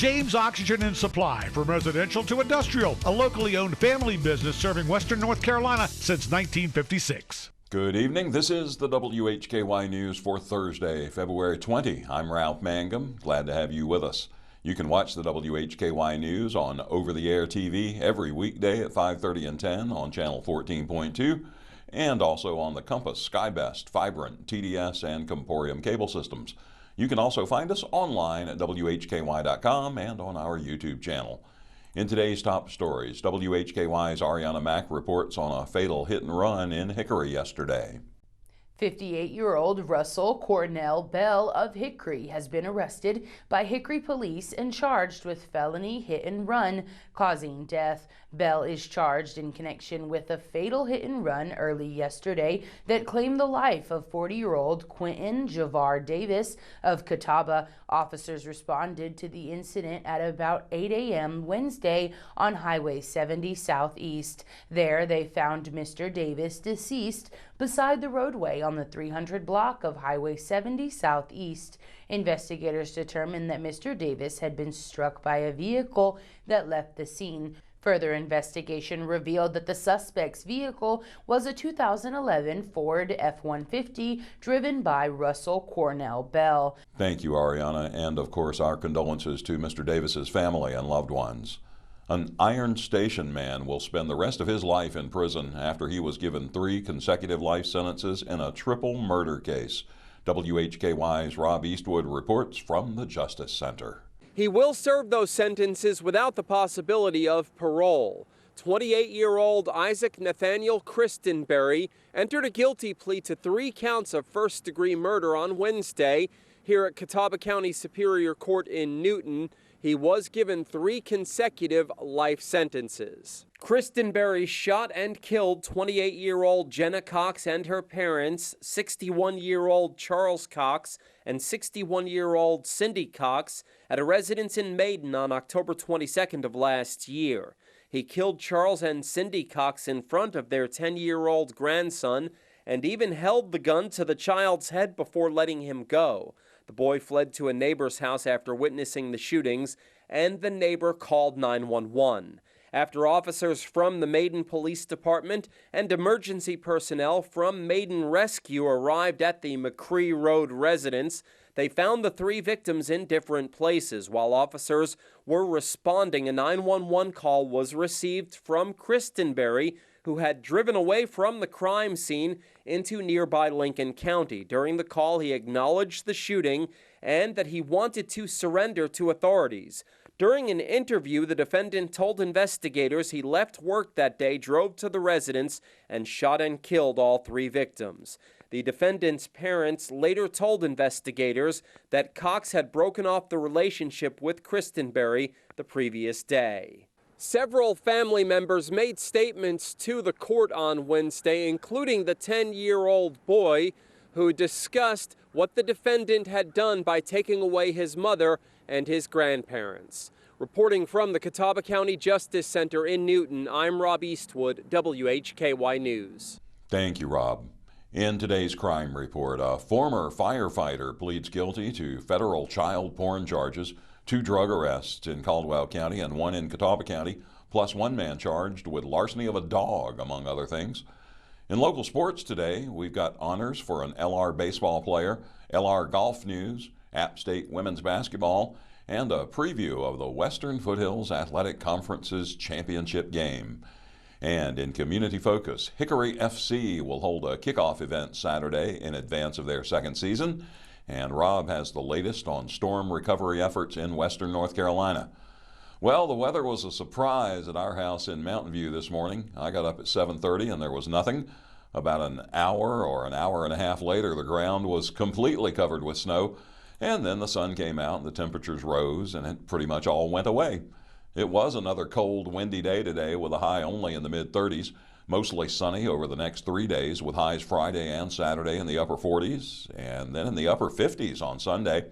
James Oxygen and Supply, from residential to industrial, a locally owned family business serving Western North Carolina since 1956. Good evening. This is the WHKY News for Thursday, February 20. I'm Ralph Mangum. Glad to have you with us. You can watch the WHKY News on over-the-air TV every weekday at 5:30 and 10 on Channel 14.2, and also on the Compass, SkyBest, Vibrant, TDS, and Comporium cable systems. You can also find us online at WHKY.com and on our YouTube channel. In today's top stories, WHKY's Arianna Mack reports on a fatal hit and run in Hickory yesterday. 58-year-old Russell Cornell Bell of Hickory has been arrested by Hickory police and charged with felony hit and run causing death. Bell is charged in connection with a fatal hit and run early yesterday that claimed the life of 40-year-old Quinton Javar Davis of Catawba. Officers responded to the incident at about 8 a.m. Wednesday on Highway 70 Southeast. There, they found Mr. Davis deceased beside the roadway on the 300 block of Highway 70 Southeast. Investigators determined that Mr. Davis had been struck by a vehicle that left the scene. Further investigation revealed that the suspect's vehicle was a 2011 Ford F-150 driven by Russell Cornell Bell. Thank you, Arianna, and of course our condolences to Mr. Davis's family and loved ones. An Iron Station man will spend the rest of his life in prison after he was given 3 consecutive life sentences in a triple murder case. WHKY's Rob Eastwood reports from the Justice Center. He will serve those sentences without the possibility of parole. 28-year-old Isaac Nathaniel Christenberry entered a guilty plea to 3 counts of first-degree murder on Wednesday here at Catawba County Superior Court in Newton. He was given 3 consecutive life sentences. Christenberry shot and killed 28-year-old Jenna Cox and her parents, 61-year-old Charles Cox and 61-year-old Cindy Cox at a residence in Maiden on October 22nd of last year. He killed Charles and Cindy Cox in front of their 10-year-old grandson and even held the gun to the child's head before letting him go. The boy fled to a neighbor's house after witnessing the shootings, and the neighbor called 911. After officers from the Maiden Police Department and emergency personnel from Maiden Rescue arrived at the McCree Road residence, they found the 3 victims in different places. While officers were responding, a 911 call was received from Christenberry, who had driven away from the crime scene into nearby Lincoln County. During the call, he acknowledged the shooting and that he wanted to surrender to authorities. During an interview, the defendant told investigators he left work that day, drove to the residence, and shot and killed all 3 victims. The defendant's parents later told investigators that Cox had broken off the relationship with Christenberry the previous day. Several family members made statements to the court on Wednesday, including the 10-year-old boy who discussed what the defendant had done by taking away his mother and his grandparents. Reporting from the Catawba County Justice Center in Newton, I'm Rob Eastwood, WHKY News. Thank you, Rob. In today's crime report, a former firefighter pleads guilty to federal child porn charges, 2 drug arrests in Caldwell County and 1 in Catawba County, plus 1 man charged with larceny of a dog, among other things. In local sports today, we've got honors for an LR baseball player, LR golf news, App State women's basketball, and a preview of the Western Foothills Athletic Conference's championship game. And in community focus, Hickory FC will hold a kickoff event Saturday in advance of their 2nd season. And Rob has the latest on storm recovery efforts in Western North Carolina. Well, the weather was a surprise at our house in Mountain View this morning. I got up at 7:30 and there was nothing. About an hour or an hour and a half later, the ground was completely covered with snow. And then the sun came out and the temperatures rose and it pretty much all went away. It was another cold, windy day today with a high only in the mid-30s. Mostly sunny over the next 3 days with highs Friday and Saturday in the upper 40s and then in the upper 50s on Sunday.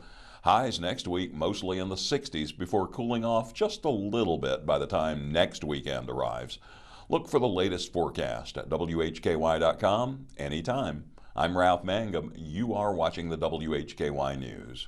Highs next week mostly in the 60s before cooling off just a little bit by the time next weekend arrives. Look for the latest forecast at WHKY.com anytime. I'm Ralph Mangum. You are watching the WHKY News.